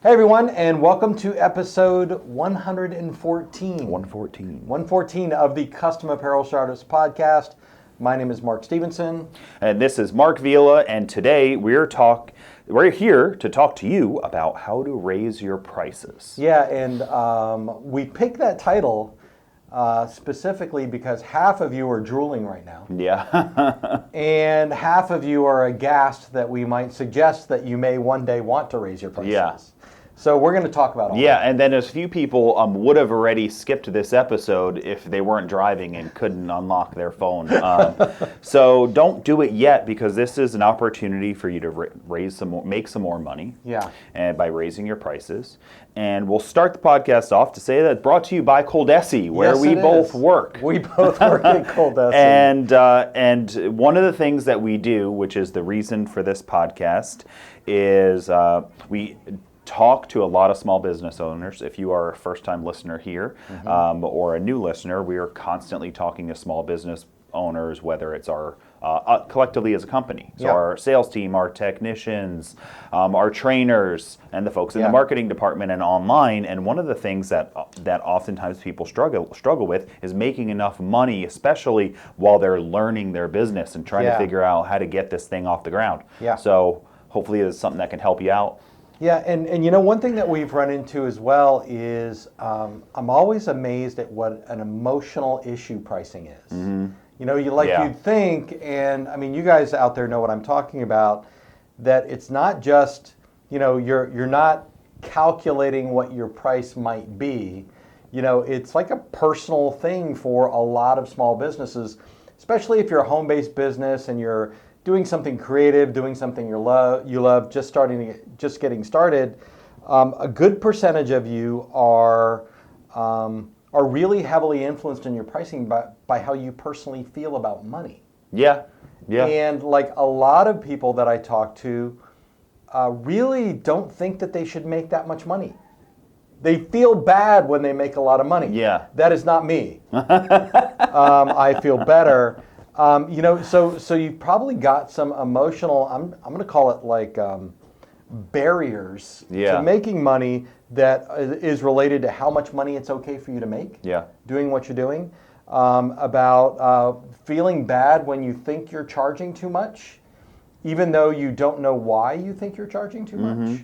Hey everyone, and welcome to episode 114. 114 of the Custom Apparel Shirts podcast. My name is Mark Stevenson. And this is Mark Vila, and today we're here to talk to you about how to raise your prices. Yeah, and we picked that title specifically because half of you are drooling right now. Yeah. And half of you are aghast that we might suggest that you may one day want to raise your prices. Yeah. So we're going to talk about all Yeah, that. and then a few people would have already skipped this episode if they weren't driving and couldn't unlock their phone. So don't do it yet, because this is an opportunity for you to make some more money. Yeah. And by raising your prices. And we'll start the podcast off to say that it's brought to you by ColDesi, where we both work. We both work at ColDesi. And one of the things that we do, which is the reason for this podcast, is we talk to a lot of small business owners. If you are a first-time listener here, or a new listener, we are constantly talking to small business owners, whether it's our collectively as a company. So our sales team, our technicians, our trainers, and the folks in the marketing department and online. And one of the things that oftentimes people struggle with is making enough money, especially while they're learning their business and trying to figure out how to get this thing off the ground. Yeah. So hopefully it's something that can help you out. Yeah, and you know, one thing that we've run into as well is I'm always amazed at what an emotional issue pricing is. Mm-hmm. You know, you'd think, and I mean, you guys out there know what I'm talking about, that it's not just, you know, you're not calculating what your price might be. You know, it's like a personal thing for a lot of small businesses, especially if you're a home-based business and you're doing something creative, doing something you love, just getting started. A good percentage of you are really heavily influenced in your pricing by how you personally feel about money. Yeah. And like a lot of people that I talk to really don't think that they should make that much money. They feel bad when they make a lot of money. Yeah. That is not me. I feel better. You know, so you've probably got some emotional, I'm going to call it like barriers to making money that is related to how much money it's okay for you to make, doing what you're doing, about feeling bad when you think you're charging too much, even though you don't know why you think you're charging too much.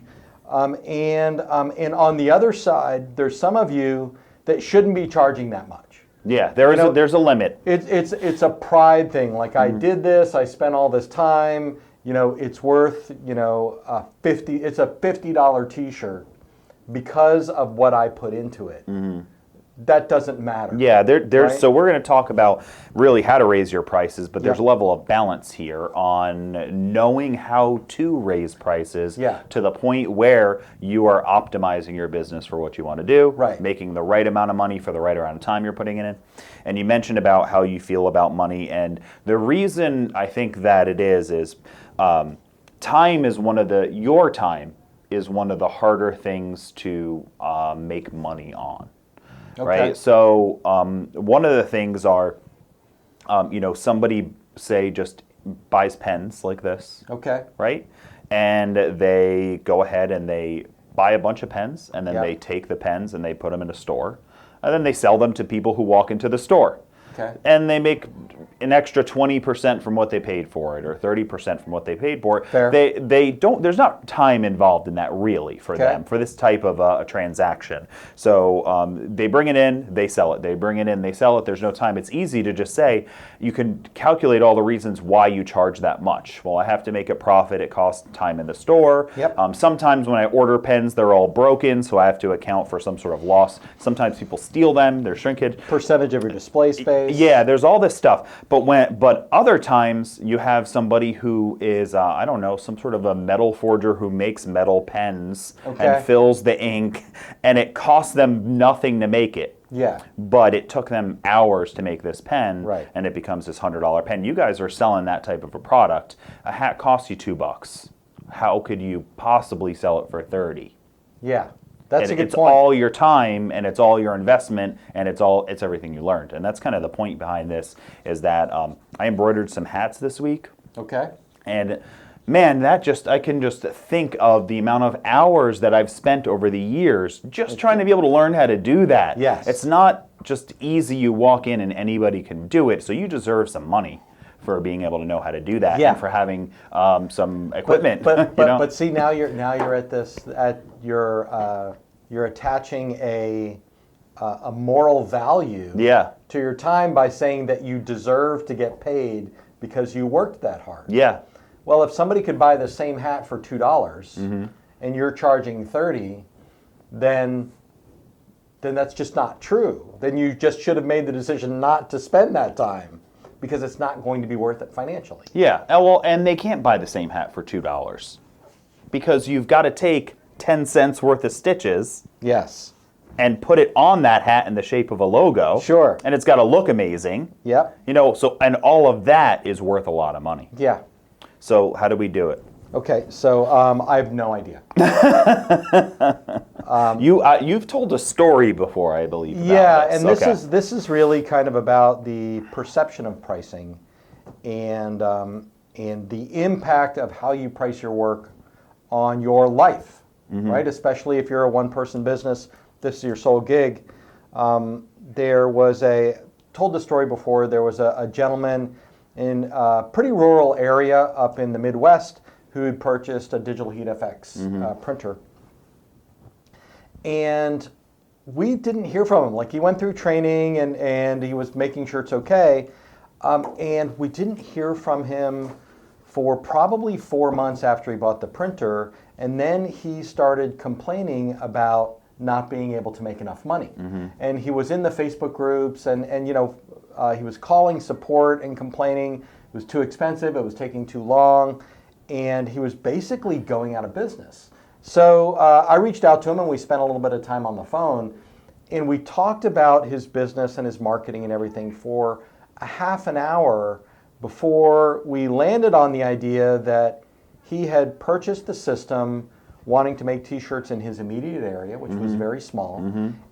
And on the other side, there's some of you that shouldn't be charging that much. Yeah, there's a limit. It's a pride thing. Like, I did this, I spent all this time, you know, it's worth, you know, it's a $50 t-shirt because of what I put into it. That doesn't matter. Yeah, right? So we're going to talk about really how to raise your prices, but there's a level of balance here on knowing how to raise prices to the point where you are optimizing your business for what you want to do, making the right amount of money for the right amount of time you're putting in it. And you mentioned about how you feel about money, and the reason I think that it is time is your time is one of the harder things to make money on. Okay. Right. So one of the things are, you know, somebody say just buys pens like this. Okay. Right. And they go ahead and they buy a bunch of pens, and then they take the pens and they put them in a store, and then they sell them to people who walk into the store. Okay. And they make an extra 20% from what they paid for it, or 30% from what they paid for it. Fair. They don't. There's not time involved in that really for them, for this type of a transaction. So they bring it in, they sell it. They bring it in, they sell it. There's no time. It's easy to just say, you can calculate all the reasons why you charge that much. Well, I have to make a profit. It costs time in the store. Sometimes when I order pens, they're all broken, so I have to account for some sort of loss. Sometimes people steal them. They're shrinkage. Percentage of your display space. Yeah, there's all this stuff. But other times you have somebody who is, I don't know, some sort of a metal forger who makes metal pens and fills the ink, and it costs them nothing to make it. Yeah. But it took them hours to make this pen, right, and it becomes this $100 pen. You guys are selling that type of a product. A hat costs you $2. How could you possibly sell it for $30? Yeah. That's a good it's point. all your time, and it's all your investment, and it's everything you learned. And that's kind of the point behind this, is that I embroidered some hats this week. Okay. And man, I can just think of the amount of hours that I've spent over the years just trying to be able to learn how to do that. Yes. It's not just easy. You walk in and anybody can do it. So you deserve some money for being able to know how to do that, Yeah. and for having some equipment. But see, now you're at this, you're attaching a moral value to your time by saying that you deserve to get paid because you worked that hard. Yeah. Well, if somebody could buy the same hat for $2 and you're charging $30, then that's just not true. Then you just should have made the decision not to spend that time because it's not going to be worth it financially. Yeah. Well, and they can't buy the same hat for $2 because you've got to take 10 cents worth of stitches. Yes. And put it on that hat in the shape of a logo. Sure. And it's got to look amazing. Yep. So and all of that is worth a lot of money. Yeah. So how do we do it? Okay, so I have no idea. You've told a story before, I believe. Yeah, about and this is really kind of about the perception of pricing, and the impact of how you price your work on your life, right? Especially if you're a one-person business, this is your sole gig. Told the story before. There was a gentleman in a pretty rural area up in the Midwest who had purchased a digital DFX printer. And we didn't hear from him. Like, he went through training and he was making sure it's okay. And we didn't hear from him for probably 4 months after he bought the printer. And then he started complaining about not being able to make enough money. And he was in the Facebook groups and he was calling support and complaining it was too expensive, it was taking too long, and he was basically going out of business. So I reached out to him and we spent a little bit of time on the phone, and we talked about his business and his marketing and everything for a half an hour before we landed on the idea that he had purchased the system wanting to make t-shirts in his immediate area, which was very small,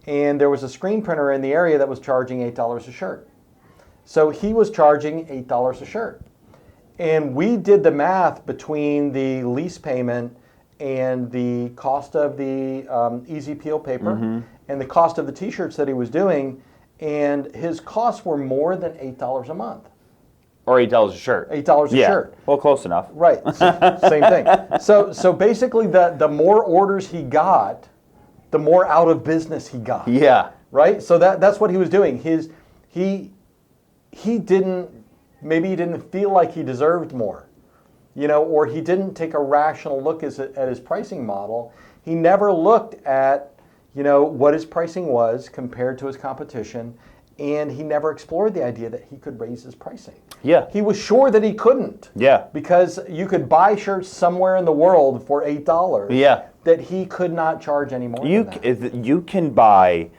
and there was a screen printer in the area that was charging $8 a shirt. So he was charging $8 a shirt. And we did the math between the lease payment and the cost of the easy peel paper and the cost of the t-shirts that he was doing, and his costs were more than $8 a month. Or $8 a shirt. $8 a shirt. Well, close enough. Right, same thing. So basically the more orders he got, the more out of business he got. Yeah. Right? So that's what he was doing. He didn't feel like he deserved more, or he didn't take a rational look at his pricing model. He never looked at, what his pricing was compared to his competition, and he never explored the idea that he could raise his pricing. Yeah. He was sure that he couldn't. Yeah. Because you could buy shirts somewhere in the world for $8. Yeah. That he could not charge any more than that. You can buy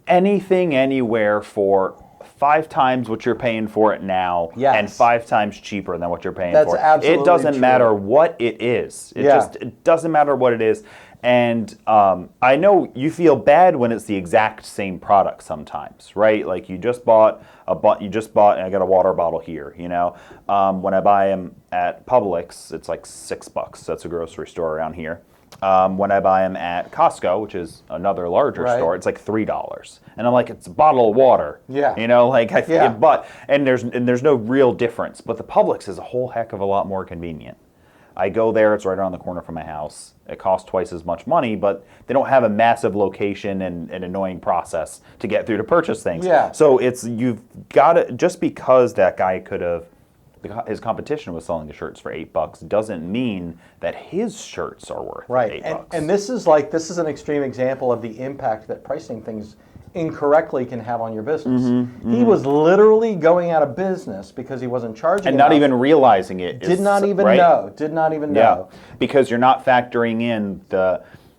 anything anywhere for 5 times what you're paying for it now, and 5 times cheaper than what you're paying for it. Absolutely It doesn't true. matter what it is. It doesn't matter what it is. And I know you feel bad when it's the exact same product sometimes, right? Like you just bought, and I got a water bottle here, When I buy them at Publix, it's like $6. That's a grocery store around here. When I buy them at Costco, which is another larger store, it's like $3. And I'm like, it's a bottle of water. Yeah. And there's no real difference. But the Publix is a whole heck of a lot more convenient. I go there, it's right around the corner from my house. It costs twice as much money, but they don't have a massive location and an annoying process to get through to purchase things. Yeah. So you've got to, just because that guy his competition was selling the shirts for $8 doesn't mean that his shirts are worth $8. And this is an extreme example of the impact that pricing things incorrectly can have on your business. He was literally going out of business because he wasn't charging and enough. not even realizing it. Did not even know. Because you're not factoring in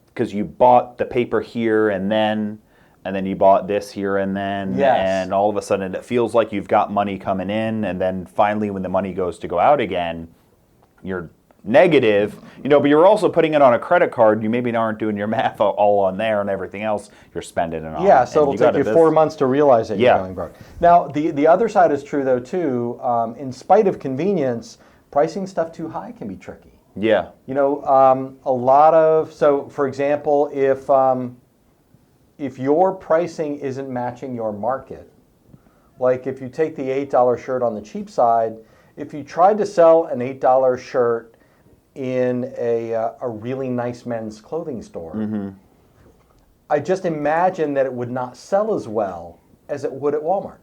because you bought the paper here and then you bought this here and then, and all of a sudden it feels like you've got money coming in, and then finally when the money goes to go out again, you're negative, but you're also putting it on a credit card. You maybe aren't doing your math all on there, and everything else you're spending it on. Yeah, so it'll take you 4 months to realize that you're going broke. Now, the other side is true though too. In spite of convenience, pricing stuff too high can be tricky. Yeah. You know, a lot of, so for example, if your pricing isn't matching your market, like if you take the $8 shirt on the cheap side, if you tried to sell an $8 shirt in a really nice men's clothing store, I just imagine that it would not sell as well as it would at Walmart.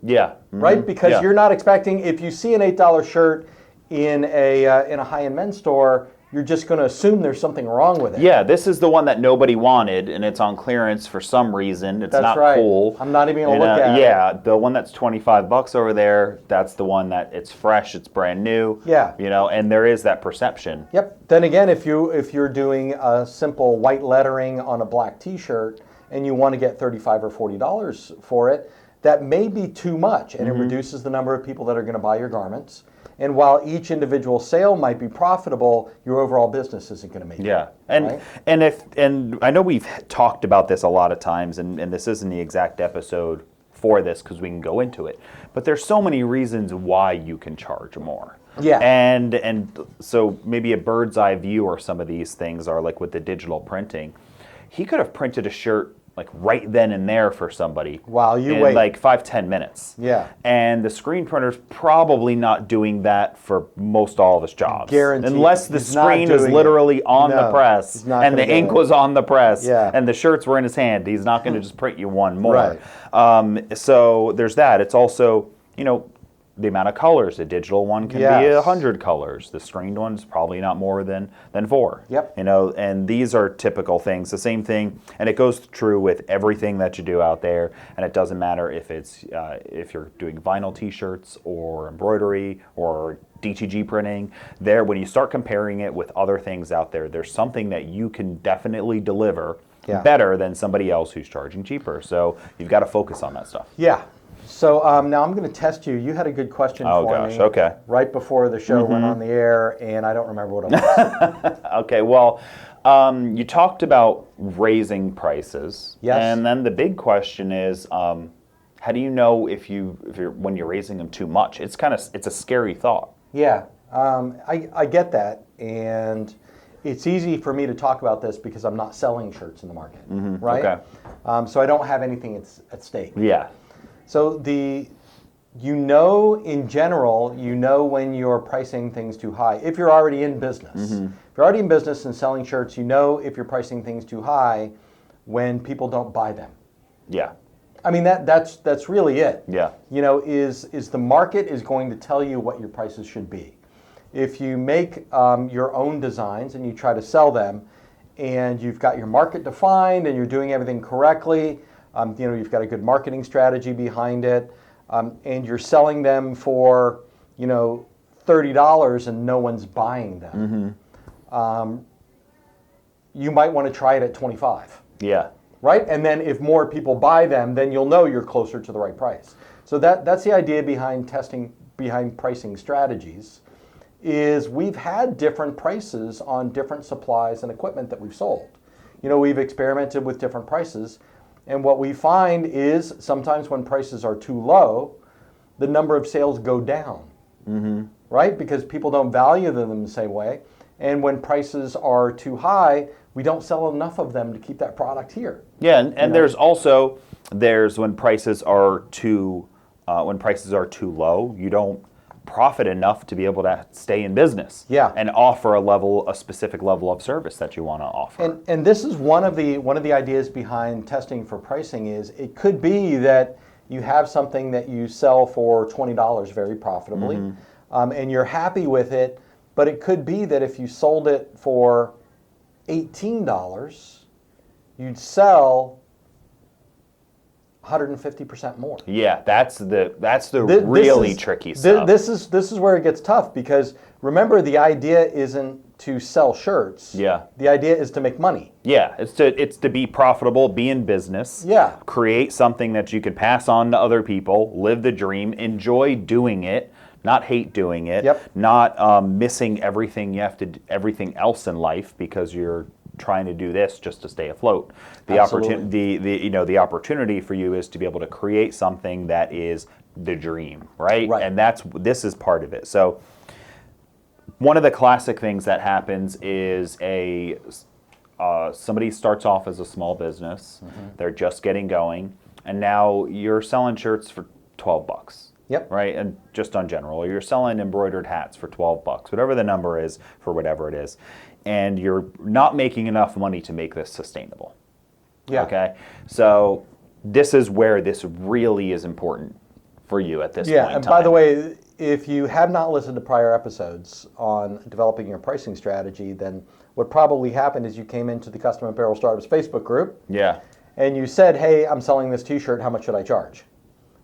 Yeah. Right? Because you're not expecting, if you see an $8 shirt in a high-end men's store, you're just going to assume there's something wrong with it. Yeah, this is the one that nobody wanted, and it's on clearance for some reason. It's not cool. I'm not even going to look at it. Yeah, the one that's $25 over there, that's the one that it's fresh, it's brand new. Yeah. You know, and there is that perception. Yep. Then again, if you're doing a simple white lettering on a black T-shirt and you want to get $35 or $40 for it, that may be too much, and it reduces the number of people that are going to buy your garments. And while each individual sale might be profitable, your overall business isn't going to make it. Yeah, and right? and I know we've talked about this a lot of times, and this isn't the exact episode for this because we can go into it. But there's so many reasons why you can charge more. Yeah. And so maybe a bird's eye view or some of these things are like with the digital printing. He could have printed a shirt like right then and there for somebody. While you in wait. like 5-10 minutes. Yeah. And the screen printer's probably not doing that for most all of his jobs. Guaranteed. Unless the He's not screen is doing literally it. on No, the press he's not and the gonna do ink it. was on the press Yeah. and the shirts were in his hand. He's not going to just print you one more. Right. So there's that. It's also, you know, the amount of colors. A digital one can be 100 colors. The screened one's probably not more than 4. Yep. You know, and these are typical things. The same thing, and it goes true with everything that you do out there. And it doesn't matter if it's if you're doing vinyl T-shirts or embroidery or DTG printing. There, when you start comparing it with other things out there, there's something that you can definitely deliver better than somebody else who's charging cheaper. So you've got to focus on that stuff. Yeah. So now I'm going to test you. You had a good question for me. Okay. Right before the show went on the air, and I don't remember what it was. Okay, well, you talked about raising prices. Yes. And then the big question is, how do you know if you're when you're raising them too much? It's a scary thought. Yeah, I get that, and it's easy for me to talk about this because I'm not selling shirts in the market, right? Okay. So I don't have anything at stake. Yeah. So in general, you know when you're pricing things too high. If you're already in business, if you're already in business and selling shirts, you know if you're pricing things too high when people don't buy them. Yeah. I mean that's really it. Yeah. You know, is the market is going to tell you what your prices should be. If you make your own designs and you try to sell them, and you've got your market defined and you're doing everything correctly. You know, you've got a good marketing strategy behind it, and you're selling them for, you know, $30 and no one's buying them. You might want to try it at $25. Yeah. Right? And then if more people buy them, then you'll know you're closer to the right price. So that's the idea behind pricing strategies, is we've had different prices on different supplies and equipment that we've sold. You know, we've experimented with different prices. And what we find is sometimes when prices are too low, the number of sales go down, right? Because people don't value them the same way. And when prices are too high, we don't sell enough of them to keep that product here. Yeah, and there's also when prices are too low, you don't profit enough to be able to stay in business and offer a specific level of service that you want to offer. And this is one of the ideas behind testing for pricing is it could be that you have something that you sell for $20 very profitably, and you're happy with it, but it could be that if you sold it for $18, you'd sell 150% more. Yeah, that's the really tricky stuff. This is where it gets tough, because remember, the idea isn't to sell shirts. Yeah. The idea is to make money. Yeah, it's to be profitable, be in business. Yeah. Create something that you could pass on to other people, live the dream, enjoy doing it, not hate doing it. Yep. Not missing everything everything else in life because you're trying to do this just to stay afloat. The opportunity for you is to be able to create something that is the dream, right? Right. And this is part of it. So one of the classic things that happens is somebody starts off as a small business. They're just getting going, and now you're selling shirts for $12. Yep. Right, and just on general, or you're selling embroidered hats for $12, whatever the number is for whatever it is, and you're not making enough money to make this sustainable. Yeah. Okay, so this is where this really is important for you at this point in time. And by the way, if you have not listened to prior episodes on developing your pricing strategy, then what probably happened is you came into the Custom Apparel Startups Facebook group. Yeah. And you said, hey, I'm selling this t-shirt, how much should I charge?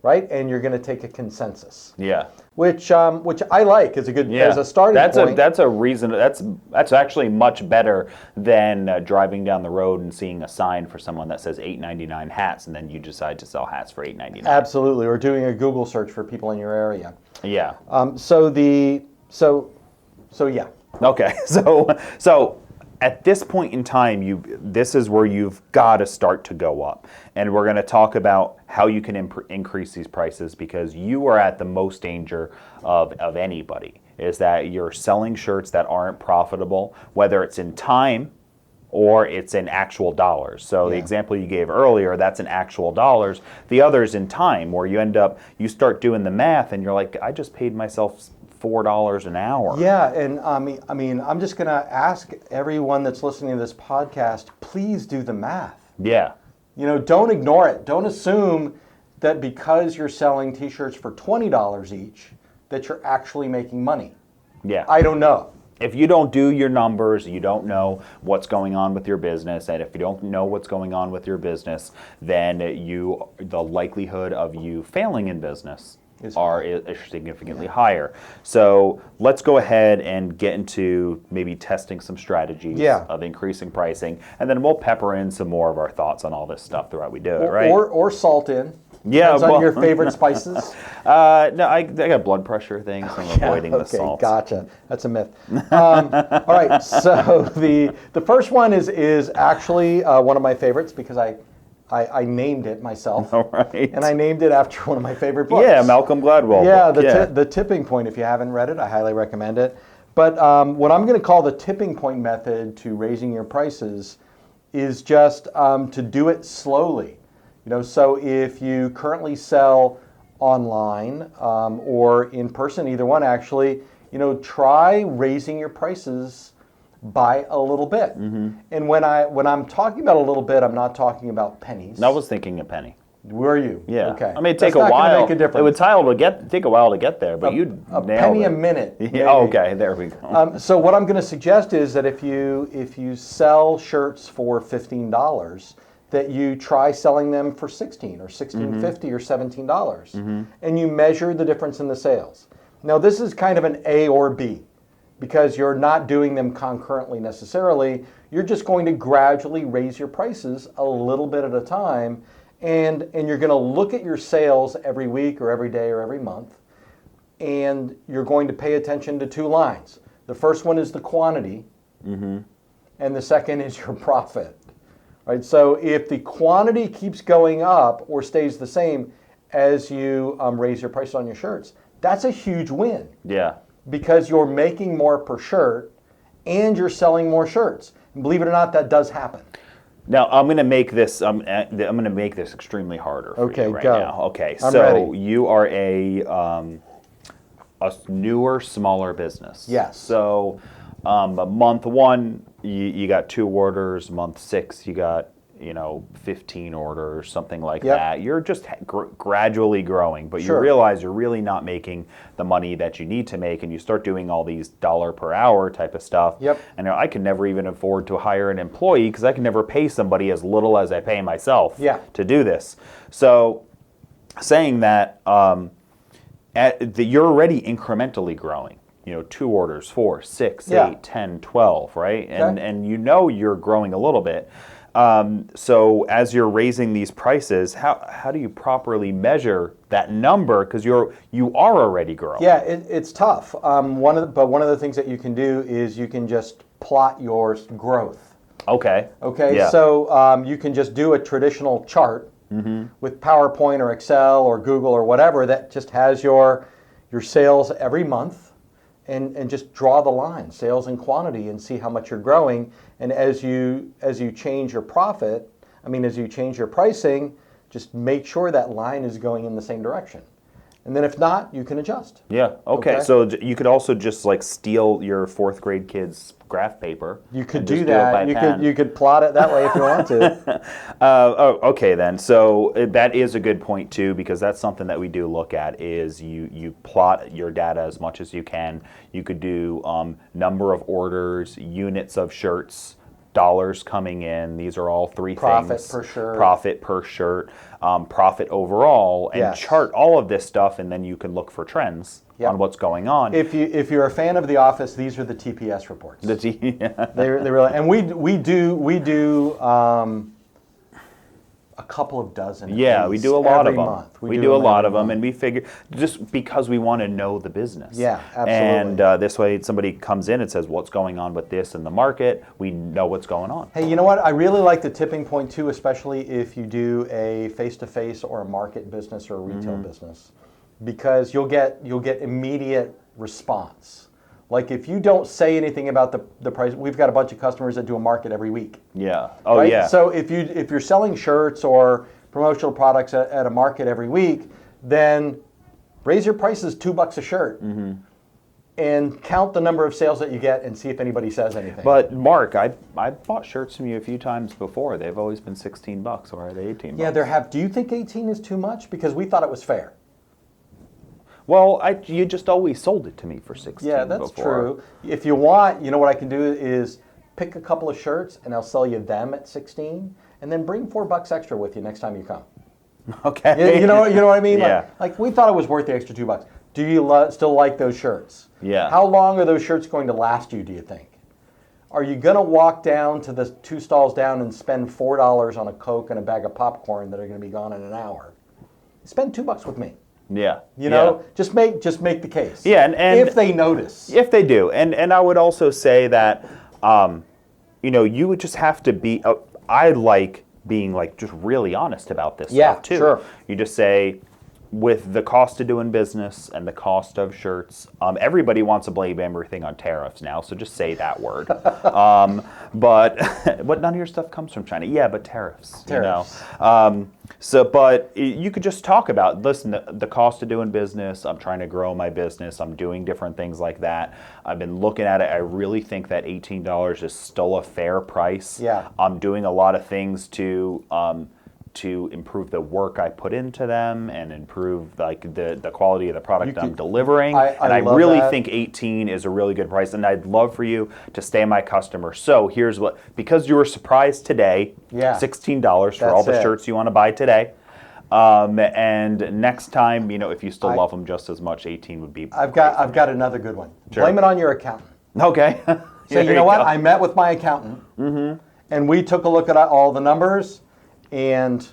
Right? And you're going to take a consensus. Yeah. Which I like as a good as a starting point. That's a reason. That's actually much better than driving down the road and seeing a sign for someone that says $8.99 hats, and then you decide to sell hats for $8.99. Absolutely, or doing a Google search for people in your area. Yeah. So yeah. Okay. So at this point in time, this is where you've got to start to go up. And we're going to talk about how you can increase these prices, because you are at the most danger of anybody, is that you're selling shirts that aren't profitable, whether it's in time or it's in actual dollars. So the example you gave earlier, that's in actual dollars. The other's in time, where you start doing the math and you're like, I just paid myself $4 an hour. Yeah, and I mean, I'm just going to ask everyone that's listening to this podcast, please do the math. Yeah. Don't ignore it. Don't assume that because you're selling t-shirts for $20 each, that you're actually making money. Yeah. I don't know. If you don't do your numbers, you don't know what's going on with your business, and if you don't know what's going on with your business, then the likelihood of you failing in business is significantly higher. So let's go ahead and get into maybe testing some strategies of increasing pricing, and then we'll pepper in some more of our thoughts on all this stuff throughout we do it, right? Or salt in. Yeah, Depends on your favorite spices. No, I got blood pressure things, so I'm avoiding the salt. Gotcha. That's a myth. All right, so the first one is actually one of my favorites, because I named it myself. All right. And I named it after one of my favorite books. Yeah, Malcolm Gladwell. Yeah, book. The Tipping Point. If you haven't read it, I highly recommend it. But what I'm going to call the tipping point method to raising your prices is just to do it slowly. So if you currently sell online or in person, either one actually, try raising your prices by a little bit. And when I'm talking about a little bit, I'm not talking about pennies. I was thinking a penny. Were you? Yeah. Okay. I mean, it'd take a while. Make a difference. It would take a while to get there, but you'd a nail penny it. a minute. Oh, okay, there we go. So what I'm going to suggest is that if you sell shirts for $15, that you try selling them for $16 or $16.50 or $17, and you measure the difference in the sales. Now this is kind of an A or B, because you're not doing them concurrently necessarily. You're just going to gradually raise your prices a little bit at a time, and you're going to look at your sales every week or every day or every month, and you're going to pay attention to two lines. The first one is the quantity, and the second is your profit. Right? So if the quantity keeps going up or stays the same as you raise your price on your shirts, that's a huge win. Yeah. Because you're making more per shirt and you're selling more shirts. And believe it or not, that does happen. Now I'm going to make this. I'm going to make this extremely harder for you right now. Okay, I'm so ready. you are a newer, smaller business. Yes. So month one, you got 2 orders. Month 6, you got 15 orders, something like that. You're just gradually growing, but you realize you're really not making the money that you need to make, and you start doing all these dollar per hour type of stuff. Yep. And I can never even afford to hire an employee, because I can never pay somebody as little as I pay myself to do this. So saying that, you're already incrementally growing. 2 orders, 4, 6, 8, 10, 12, right? And you're growing a little bit. So as you're raising these prices, how do you properly measure that number? Because you are already growing. Yeah, it's tough. One of the things that you can do is you can just plot your growth. Okay. Yeah. So you can just do a traditional chart with PowerPoint or Excel or Google or whatever that just has your sales every month and just draw the line, sales and quantity, and see how much you're growing. And as you change your profit, as you change your pricing, just make sure that line is going in the same direction. And then if not, you can adjust. Yeah. Okay. So you could also just like steal your 4th grade kid's graph paper. You could do that. You could plot it that way if you want to. Okay then. So that is a good point too, because that's something that we do look at. Is you plot your data as much as you can. You could do number of orders, units of shirts, dollars coming in. These are all 3 Profit things. per shirt. Profit per shirt. Profit overall, and Yes. chart all of this stuff, and then you can look for trends Yep. on what's going on. If you're a fan of The Office, these are the TPS reports. Yeah. They really, and we do a couple of dozen. Yeah, we do a lot of them. Month. We do a lot of them, and we figure just because we want to know the business. Yeah, absolutely. And this way, somebody comes in and says, "What's going on with this in the market?" We know what's going on. Hey, you know what? I really like the tipping point too, especially if you do a face-to-face or a market business or a retail business, because you'll get immediate response. Like if you don't say anything about the price, we've got a bunch of customers that do a market every week. Yeah. Oh, right? yeah. So if you're selling shirts or promotional products at a market every week, then raise your prices $2 a shirt, and count the number of sales that you get and see if anybody says anything. But Mark, I bought shirts from you a few times before. They've always been $16, or are they $18? Yeah, there have. Do you think 18 is too much? Because we thought it was fair. Well, you just always sold it to me for 16. Yeah, that's before. true. If you want, you know what I can do is pick a couple of shirts and I'll sell you them at 16, and then bring $4 extra with you next time you come. Okay. You know what I mean? Yeah. Like we thought it was worth the extra $2. Do you still like those shirts? Yeah. How long are those shirts going to last you, do you think? Are you going to walk down to the 2 stalls down and spend $4 on a Coke and a bag of popcorn that are going to be gone in an hour? Spend $2 with me. Yeah. You know, just make the case. Yeah, and if they notice. If they do. And I would also say that, you would just have to be, I like being like just really honest about this stuff too. Sure. You just say, with the cost of doing business and the cost of shirts, everybody wants to blame everything on tariffs now, so just say that word. But none of your stuff comes from China. Yeah, but tariffs. Tariffs. But you could just talk about, listen, the cost of doing business, I'm trying to grow my business, I'm doing different things like that. I've been looking at it, I really think that $18 is still a fair price. Yeah. I'm doing a lot of things to improve the work I put into them and improve like the quality of the product I'm delivering. I really think 18 is a really good price, and I'd love for you to stay my customer. So here's what, because you were surprised today, $16 for all the shirts you want to buy today. And next time, if you still love them just as much, 18 would be. I've got another good one. Sure. Blame it on your accountant. Okay. So you know what? I met with my accountant, and we took a look at all the numbers, and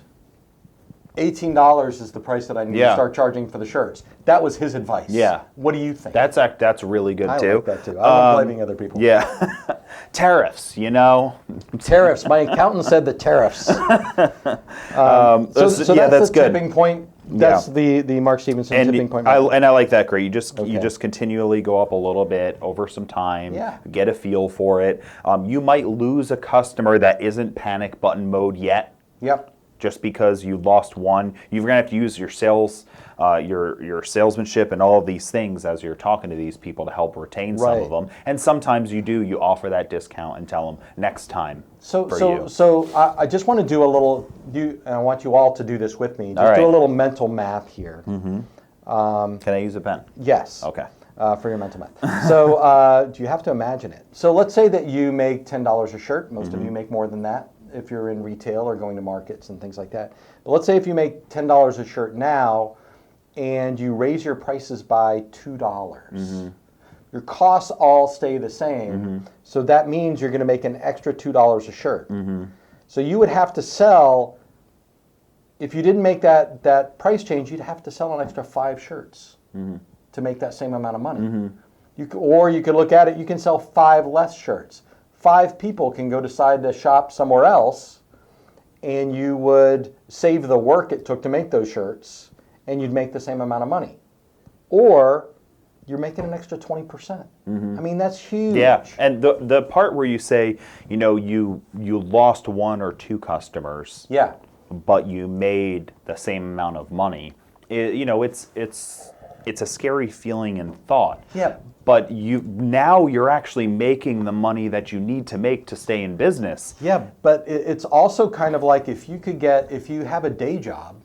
$18 is the price that I need to start charging for the shirts. That was his advice. Yeah. What do you think? That's really good I too. like that too. I'm not blaming other people. Yeah. Tariffs, Tariffs. My accountant said the tariffs. So that's the good. tipping point. That's the Mark Stevenson tipping point. I like that great. You just continually go up a little bit over some time. Yeah. Get a feel for it. You might lose a customer that isn't panic button mode yet. Yep. Just because you lost one, you're gonna have to use your sales, your salesmanship, and all of these things as you're talking to these people to help retain some of them. And sometimes you offer that discount and tell them next time. So I just want to do a little. And I want you all to do this with me. Just do a little mental math here. Can I use a pen? Yes. Okay. For your mental math. So do you have to imagine it? So let's say that you make $10 a shirt. Most of you make more than that if you're in retail or going to markets and things like that. But let's say if you make $10 a shirt now and you raise your prices by $2. Your costs all stay the same. So that means you're going to make an extra $2 a shirt. So you would have to sell, if you didn't make that price change, you'd have to sell an extra 5 shirts to make that same amount of money. Or you could look at it, you can sell 5 less shirts. 5 people can go decide to shop somewhere else, and you would save the work it took to make those shirts, and you'd make the same amount of money. Or you're making an extra 20%. I mean, that's huge. Yeah, and the part where you say, you lost one or two customers, Yeah. but you made the same amount of money, it's a scary feeling and thought. Yeah. But you're actually making the money that you need to make to stay in business. Yeah, but it's also kind of like if you have a day job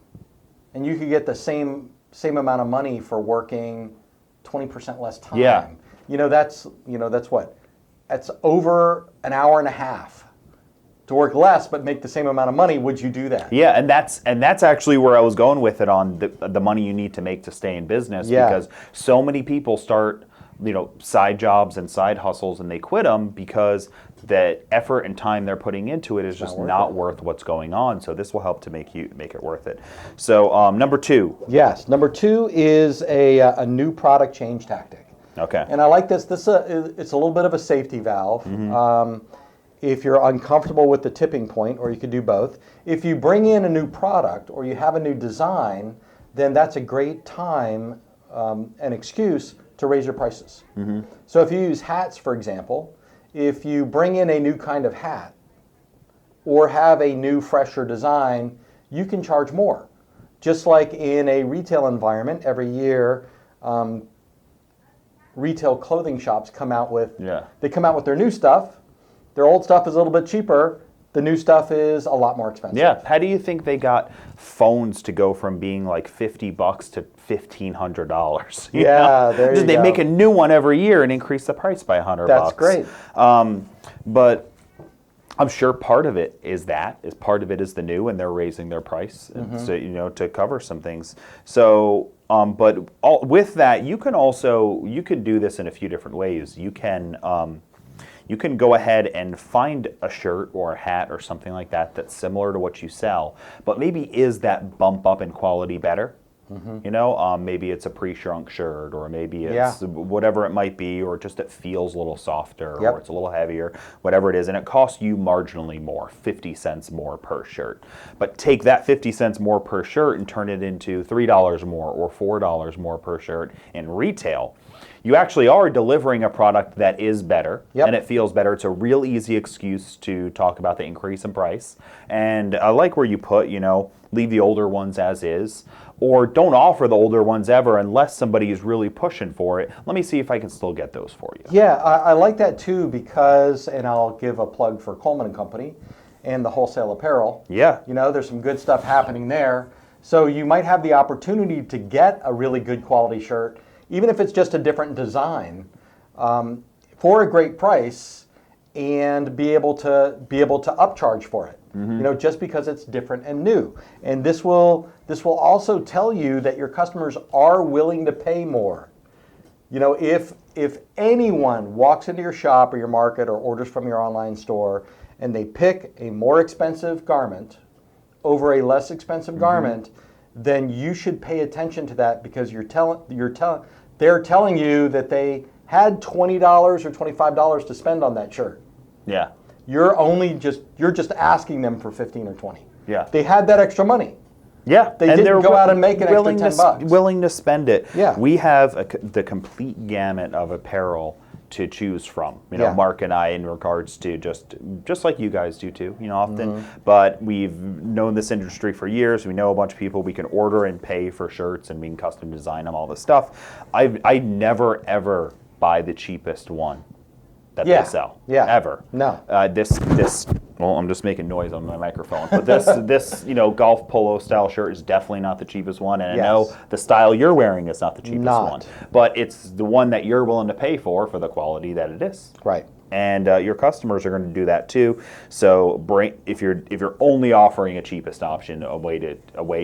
and you could get the same amount of money for working 20% less time. Yeah. That's what? That's over an hour and a half to work less but make the same amount of money. Would you do that? Yeah, and that's actually where I was going with it on the money you need to make to stay in business. Yeah. Because so many people start side jobs and side hustles and they quit them because the effort and time they're putting into it is just not worth what's going on. So this will help to make it worth it. So number 2. Yes, number 2 is a new product change tactic. Okay. And I like this. It's a little bit of a safety valve. If you're uncomfortable with the tipping point, or you could do both. If you bring in a new product or you have a new design, then that's a great time, an excuse to raise your prices. So if you use hats, for example, if you bring in a new kind of hat or have a new, fresher design, you can charge more. Just like in a retail environment, every year, retail clothing shops come out with their new stuff. Their old stuff is a little bit cheaper. The new stuff is a lot more expensive. Yeah. How do you think they got phones to go from being like $50 to $1,500? Yeah, there you go. They make a new one every year and increase the price by $100. That's great. But I'm sure part of it is part of it is the new, and they're raising their price, so, to cover some things. So, with that, you can do this in a few different ways. You can go ahead and find a shirt or a hat or something like that that's similar to what you sell, but maybe is that bump up in quality better? Maybe it's a pre-shrunk shirt, or maybe it's whatever it might be, or just it feels a little softer, or it's a little heavier, whatever it is, and it costs you marginally more, 50 cents more per shirt. But take that 50 cents more per shirt and turn it into $3 more or $4 more per shirt in retail. You actually are delivering a product that is better, and it feels better. It's a real easy excuse to talk about the increase in price. And I like where you put, leave the older ones as is, or don't offer the older ones ever unless somebody is really pushing for it. Let me see if I can still get those for you. Yeah, I like that too, because, and I'll give a plug for Coleman & Company and the Wholesale Apparel. Yeah. There's some good stuff happening there. So you might have the opportunity to get a really good quality shirt, even if it's just a different design, for a great price, and be able to upcharge for it. Just because it's different and new. And this will also tell you that your customers are willing to pay more. If anyone walks into your shop or your market or orders from your online store and they pick a more expensive garment over a less expensive garment, then you should pay attention to that, because they're telling you that they had $20 or $25 to spend on that shirt. Yeah. You're just asking them for 15 or 20. Yeah. They had that extra money. Yeah. They didn't go out and make an extra $10. Willing to spend it. Yeah. We have the complete gamut of apparel to choose from. Mark and I, in regards to just like you guys do too, often. But we've known this industry for years. We know a bunch of people. We can order and pay for shirts, and we can custom design them, all this stuff. I never ever buy the cheapest one that they sell. Yeah. Ever. No. Well, I'm just making noise on my microphone. But this golf polo style shirt is definitely not the cheapest one, and I know the style you're wearing is not the cheapest one. But it's the one that you're willing to pay for the quality that it is. Right. And your customers are going to do that too. So if you're only offering a cheapest option, a way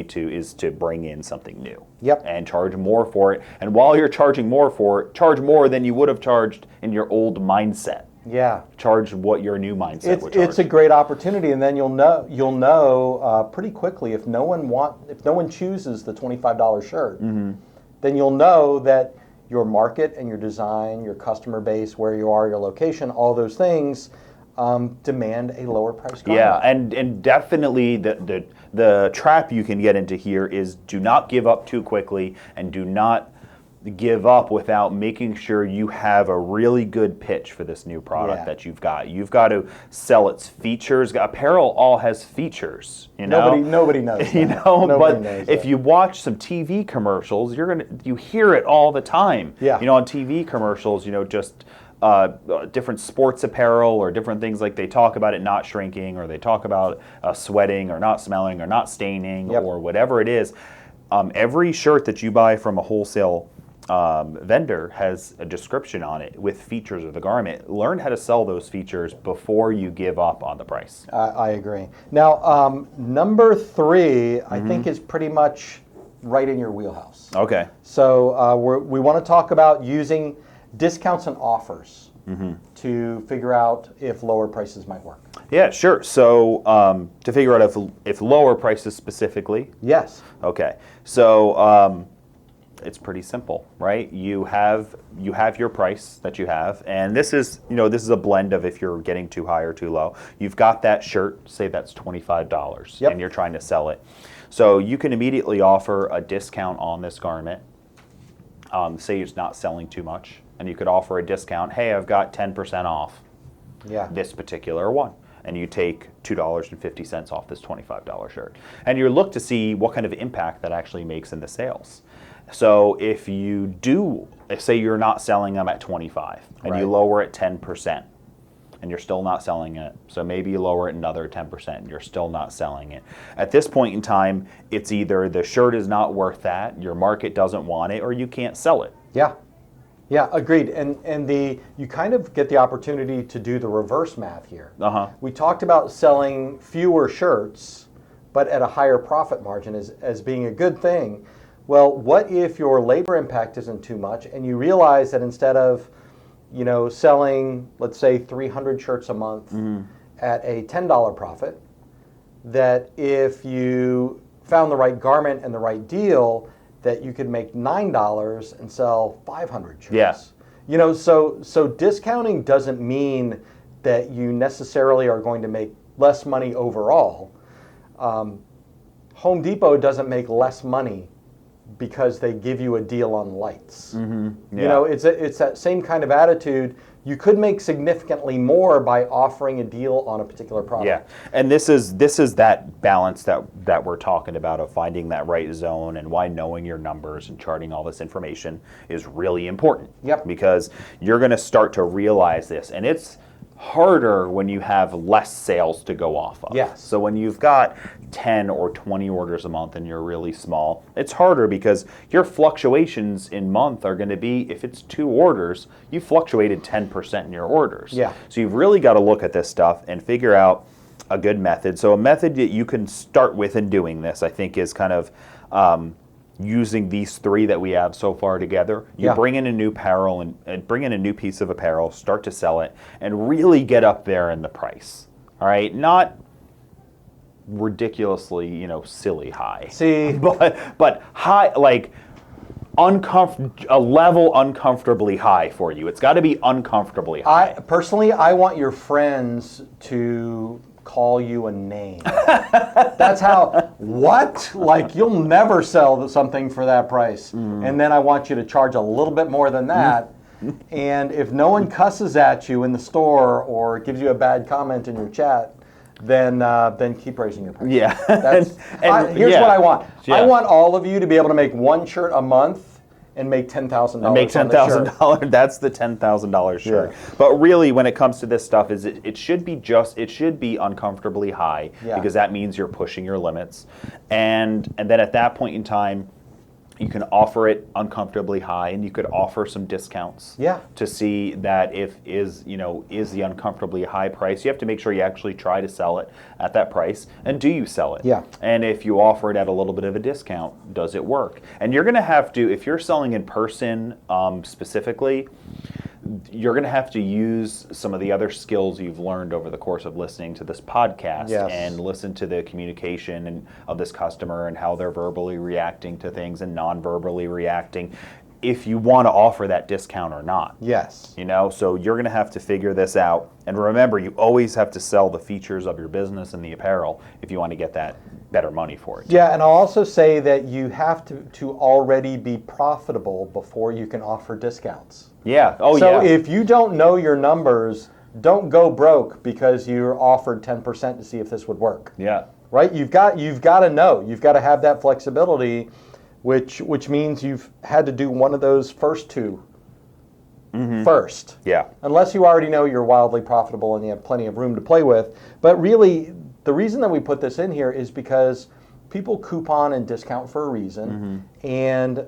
to is to bring in something new. Yep. And charge more for it. And while you're charging more for it, charge more than you would have charged in your old mindset. Yeah. Charge what your new mindset would charge. It's a great opportunity, and then you'll know pretty quickly if no one chooses the $25 shirt, then you'll know that your market and your design, your customer base, where you are, your location, all those things demand a lower price garment. Yeah, and definitely the trap you can get into here is do not give up too quickly, and do not give up without making sure you have a really good pitch for this new product Yeah. that you've got. You've got to sell its features. Apparel all has features, you know. Nobody knows that. You know, Nobody but knows if that. you watch some TV commercials, you hear it all the time. Yeah. You know, on TV commercials, you know, just different sports apparel or different things, like they talk about it not shrinking, or they talk about sweating or not smelling or not staining, Yep. or whatever it is. Every shirt that you buy from a wholesale vendor has a description on it with features of the garment. Learn how to sell those features before you give up on the price. I agree. Now, number 3, I think, is pretty much right in your wheelhouse. Okay. So we want to talk about using discounts and offers to figure out if lower prices might work. Yeah, sure. So to figure out if lower prices specifically. Yes. Okay. So it's pretty simple, right? You have your price that you have, and this is a blend of if you're getting too high or too low. You've got that shirt, say that's $25, Yep. and you're trying to sell it. So you can immediately offer a discount on this garment. Say it's not selling too much, and you could offer a discount. Hey, I've got 10% off this particular one. And you take $2.50 off this $25 shirt. And you look to see what kind of impact that actually makes in the sales. So if you do, say you're not selling them at 25 and Right. you lower it 10%, and you're still not selling it, so maybe you lower it another 10% and you're still not selling it. At this point in time, it's either the shirt is not worth that, your market doesn't want it, or you can't sell it. Yeah. Yeah, agreed. And you kind of get the opportunity to do the reverse math here. We talked about selling fewer shirts, but at a higher profit margin as being a good thing. Well, what if your labor impact isn't too much, and you realize that instead of, selling, let's say, 300 shirts a month at a $10 profit, that if you found the right garment and the right deal, that you could make $9 and sell 500 shirts. Yeah. So discounting doesn't mean that you necessarily are going to make less money overall. Home Depot doesn't make less money because they give you a deal on lights. Yeah. It's that same kind of attitude. You could make significantly more by offering a deal on a particular product. Yeah, and this is that balance that we're talking about, of finding that right zone, and why knowing your numbers and charting all this information is really important. Yep. Because you're going to start to realize this, and it's harder when you have less sales to go off of. Yes. So when you've got 10 or 20 orders a month and you're really small, it's harder because your fluctuations in month are going to be, if it's 2 orders, you fluctuated 10% in your orders. Yeah. So you've really got to look at this stuff and figure out a good method. So a method that you can start with in doing this, I think, is kind of using these 3 that we have so far together. You bring in a new apparel and bring in a new piece of apparel, start to sell it, and really get up there in the price. All right, not ridiculously, silly high. See, but high, like a level uncomfortably high for you. It's got to be uncomfortably high. I want your friends to call you a name. That's how, what? Like, you'll never sell something for that price. And then I want you to charge a little bit more than that. And if no one cusses at you in the store or gives you a bad comment in your chat, then keep raising your price. Yeah. Here's what I want. Yeah. I want all of you to be able to make one shirt a month and make $10,000. Make $10,000. That's the $10,000 shirt. Yeah. But really, when it comes to this stuff, it should be uncomfortably high, because that means you're pushing your limits, and then at that point in time, you can offer it uncomfortably high, and you could offer some discounts. Yeah. To see that is the uncomfortably high price. You have to make sure you actually try to sell it at that price, and do you sell it? Yeah. And if you offer it at a little bit of a discount, does it work? And you're going to have to, if you're selling in person specifically, you're going to have to use some of the other skills you've learned over the course of listening to this podcast, and listen to the communication of this customer and how they're verbally reacting to things and non-verbally reacting. if you want to offer that discount or not. Yes. So you're going to have to figure this out. And remember, you always have to sell the features of your business and the apparel if you want to get that better money for it. Yeah, and I'll also say that you have to already be profitable before you can offer discounts. Yeah. Oh, So yeah. if you don't know your numbers, don't go broke because you're offered 10% to see if this would work. Yeah. Right? You've got to know. You've got to have that flexibility, which means you've had to do one of those first two first. Yeah. Unless you already know you're wildly profitable and you have plenty of room to play with. But really, the reason that we put this in here is because people coupon and discount for a reason. And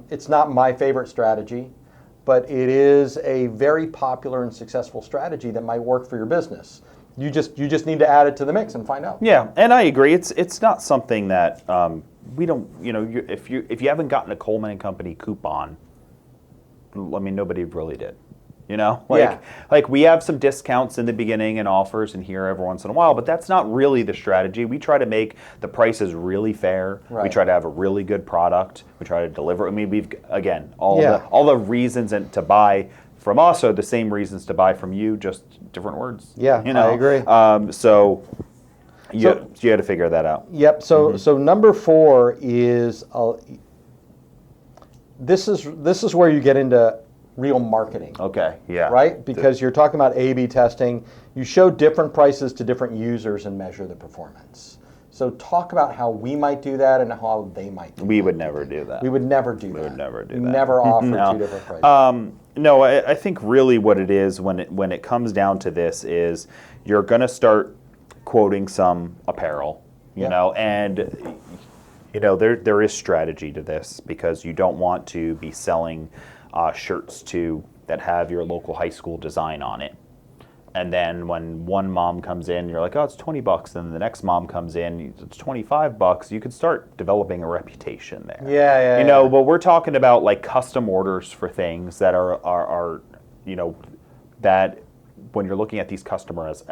it's not my favorite strategy, but it is a very popular and successful strategy that might work for your business. You just need to add it to the mix and find out. Yeah, and I agree. It's not something that we don't. If you haven't gotten a Coleman and Company coupon, I mean, nobody really did. Like we have some discounts in the beginning and offers and here every once in a while, but that's not really the strategy. We try to make the prices really fair. Right. We try to have a really good product. We try to deliver. I mean, we've again all the reasons to buy from us are the same reasons to buy from you, just different words. Yeah, I agree. So you had to figure that out. Yep. So number 4 is this is where you get into real marketing. Okay. Yeah. Right? Because you're talking about A/B testing. You show different prices to different users and measure the performance. So talk about how we might do that and how they might do that. We would never do that. We would never do that. We would never do We that. never offer No. 2 different prices. No, I think really what it is when it comes down to this is you're going to start quoting some apparel, and there is strategy to this because you don't want to be selling shirts that have your local high school design on it. And then when one mom comes in, you're like, oh, it's $20. Then the next mom comes in, it's $25. You could start developing a reputation there. Yeah. But we're talking about like custom orders for things that are that when you're looking at these customers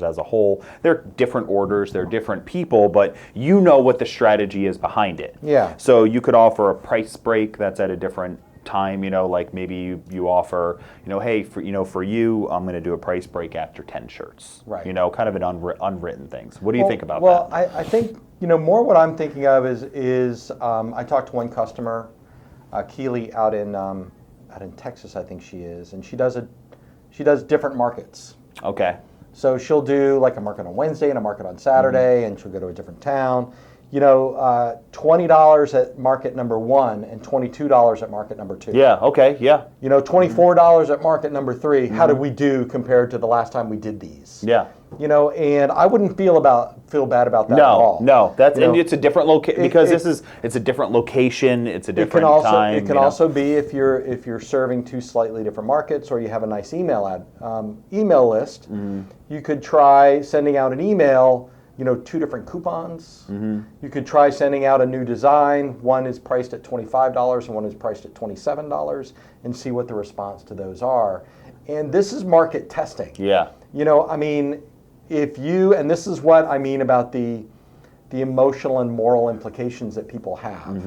as a whole, they're different orders, they're different people, but you know what the strategy is behind it. Yeah. So you could offer a price break that's at a different time, like maybe you offer, hey, for you, I'm going to do a price break after 10 shirts. Right. Kind of an unwritten things. What do you think about that? Well, I think, more what I'm thinking of is I talked to one customer, Keely out in Texas, I think she is, and she does different markets. Okay. So she'll do like a market on Wednesday and a market on Saturday, and she'll go to a different town. $20 at market number 1 and $22 at market number 2. Yeah, okay, yeah. $24 at market number 3. How did we do compared to the last time we did these? Yeah. And I wouldn't feel bad about that at all. No, and it's a different location because it's a different location, it's a different time. It can also be if you're serving 2 slightly different markets or you have a nice email list, you could try sending out an email, 2 different coupons. You could try sending out a new design. One is priced at $25 and one is priced at $27 and see what the response to those are. And this is market testing. Yeah. And this is what I mean about the emotional and moral implications that people have,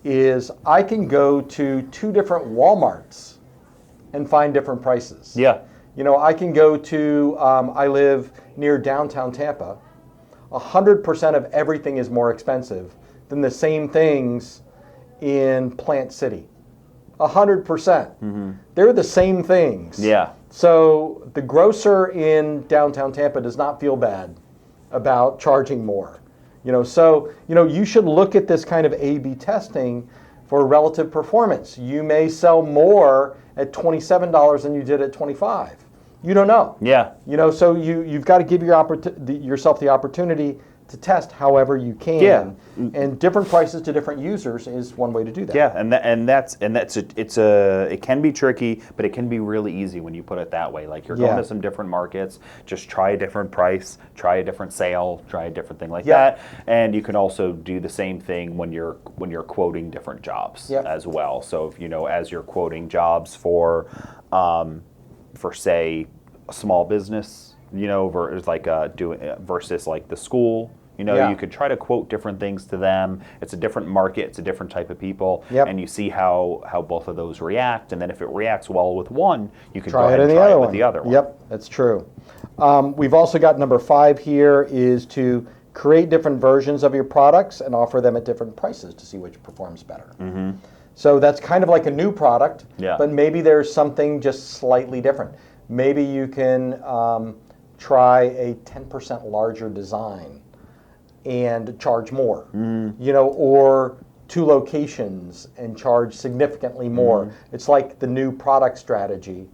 is I can go to 2 different Walmarts and find different prices. Yeah. I can go to, I live near downtown Tampa. 100% of everything is more expensive than the same things in Plant City. 100%. They're the same things. Yeah. So the grocer in downtown Tampa does not feel bad about charging more. So you should look at this kind of A/B testing for relative performance. You may sell more at $27 than you did at $25. You don't know. Yeah. So you've got to give yourself the opportunity to test however you can. Yeah. And different prices to different users is one way to do that. Yeah, it can be tricky, but it can be really easy when you put it that way. Like you're going to some different markets, just try a different price, try a different sale, try a different thing like that. And you can also do the same thing when you're quoting different jobs as well. So if as you're quoting jobs for say a small business, versus like the school, Yeah. You could try to quote different things to them. It's a different market. It's a different type of people. Yep. And you see how both of those react. And then if it reacts well with one, you can go Try ahead it in and the try other it one. with the other one. Yep, that's true. We've also got number 5 here is to create different versions of your products and offer them at different prices to see which performs better. Mm-hmm. So that's kind of like a new product, Yeah. but maybe there's something just slightly different. Maybe you can try a 10% larger design and charge more, or 2 locations and charge significantly more. It's like the new product strategy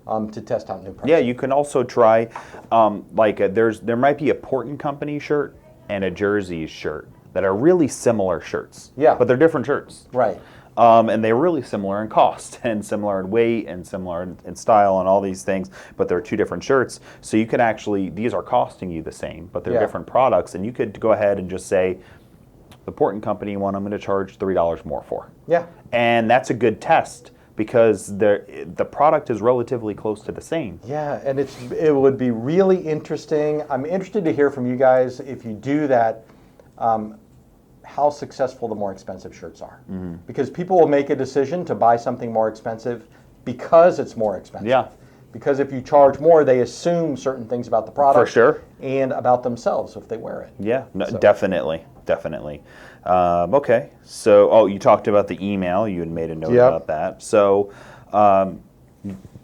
to test out new products. Yeah, you can also try, there might be a Portland Company shirt and a Jersey shirt that are really similar shirts. Yeah. But they're different shirts. Right. And they're really similar in cost and similar in weight and similar in style and all these things, but they're 2 different shirts. So you can actually, these are costing you the same, but they're different products, and you could go ahead and just say, the Portland Company one I'm going to charge $3 more for. Yeah. And that's a good test because the product is relatively close to the same. Yeah, and it would be really interesting. I'm interested to hear from you guys if you do that, how successful the more expensive shirts are. Because people will make a decision to buy something more expensive because it's more expensive. Yeah. Because if you charge more, they assume certain things about the product. For sure. And about themselves if they wear it. Yeah, no, definitely. Okay, so, you talked about the email. You had made a note about that. So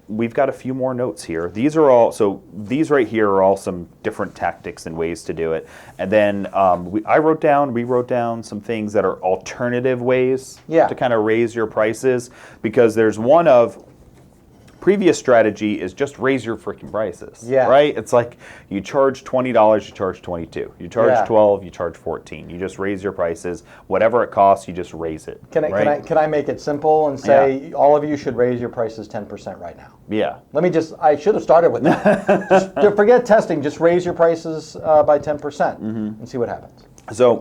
we've got a few more notes here. These right here are all some different tactics and ways to do it. And then we wrote down some things that are alternative ways to kind of raise your prices, because there's one of previous strategy is just raise your freaking prices. Yeah. Right? It's like you charge $20, you charge $22. You charge $12, you charge $14. You just raise your prices. Whatever it costs, you just raise it. Can I make it simple and say all of you should raise your prices 10% right now? Yeah. I should have started with that. Just forget testing, just raise your prices by 10% and see what happens. So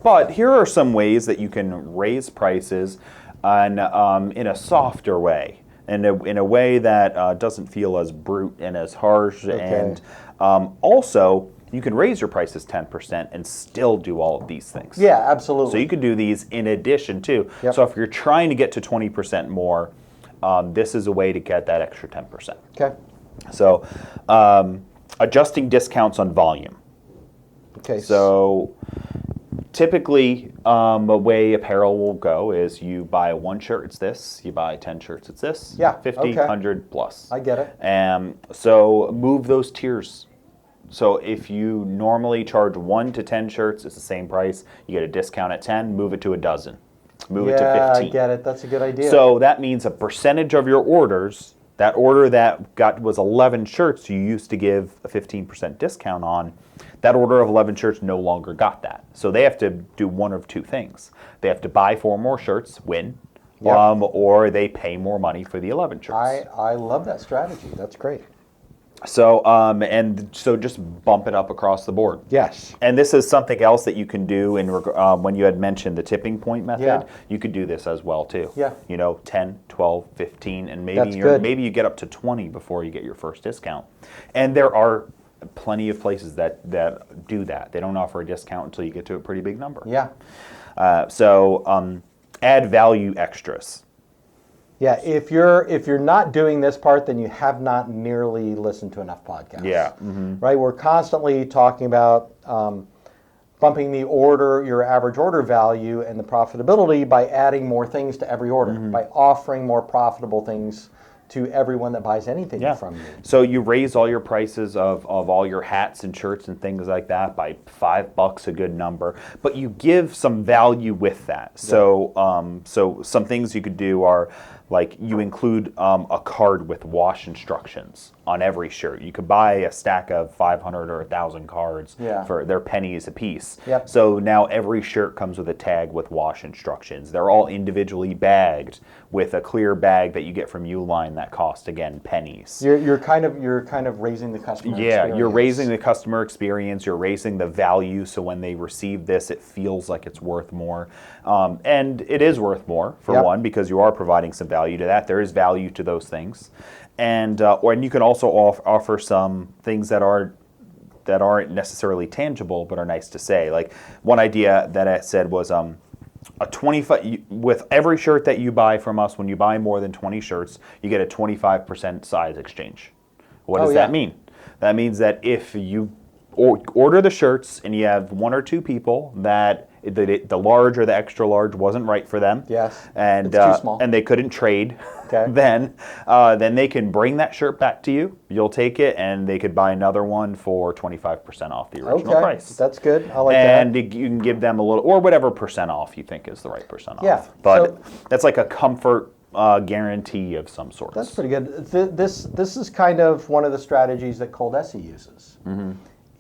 but here are some ways that you can raise prices in a softer way, in a way that doesn't feel as brute and as harsh. And also, you can raise your prices 10% and still do all of these things. Yeah, absolutely. So you could do these in addition too. Yep. So if you're trying to get to 20% more, this is a way to get that extra 10%. Okay. So adjusting discounts on volume. Okay. So typically, a way apparel will go is you buy 1 shirt, it's this. You buy 10 shirts, it's this. Yeah, 50, 100 plus. I get it. So move those tiers. So if you normally charge 1 to 10 shirts, it's the same price. You get a discount at 10, move it to a dozen. Move it to 15. I get it. That's a good idea. So that means a percentage of your orders, that order that was 11 shirts you used to give a 15% discount on, that order of 11 shirts no longer got that. So they have to do one of 2 things. They have to buy 4 more shirts, win, or they pay more money for the 11 shirts. I love that strategy. That's great. So so just bump it up across the board. Yes. And this is something else that you can do when you had mentioned the tipping point method. Yeah. You could do this as well too. Yeah. 10, 12, 15, and maybe you get up to 20 before you get your first discount. And there are plenty of places that do that. They don't offer a discount until you get to a pretty big number. Yeah. Add value extras. Yeah, if you're not doing this part, then you have not nearly listened to enough podcasts. Yeah. Right? We're constantly talking about bumping your average order value and the profitability by adding more things to every order, by offering more profitable things to everyone that buys anything from you. So you raise all your prices of all your hats and shirts and things like that by $5, a good number, but you give some value with that. So so some things you could do are, like, you include a card with wash instructions on every shirt. You could buy a stack of 500 or 1,000 cards for their pennies a piece. Yep. So now every shirt comes with a tag with wash instructions. They're all individually bagged with a clear bag that you get from Uline that cost, again, pennies. You're kind of raising the customer experience. You're raising the customer experience. You're raising the value, so when they receive this, it feels like it's worth more. And it is worth more, for one, because you are providing some value to that. There is value to those things. And you can also offer some things that are that aren't necessarily tangible but are nice to say. Like one idea that I said was a 25 with every shirt that you buy from us. When you buy more than 20 shirts, you get a 25% size exchange. What does that mean? That means that if you order the shirts and you have one or two people that the large or the extra large wasn't right for them, and it's too small, and they couldn't trade, then they can bring that shirt back to you. You'll take it, and they could buy another one for 25% off the original price. That's good. I like that. And you can give them a little, or whatever percent off you think is the right percent off. Yeah, but that's like a comfort guarantee of some sort. That's pretty good. This is kind of one of the strategies that ColDesi uses.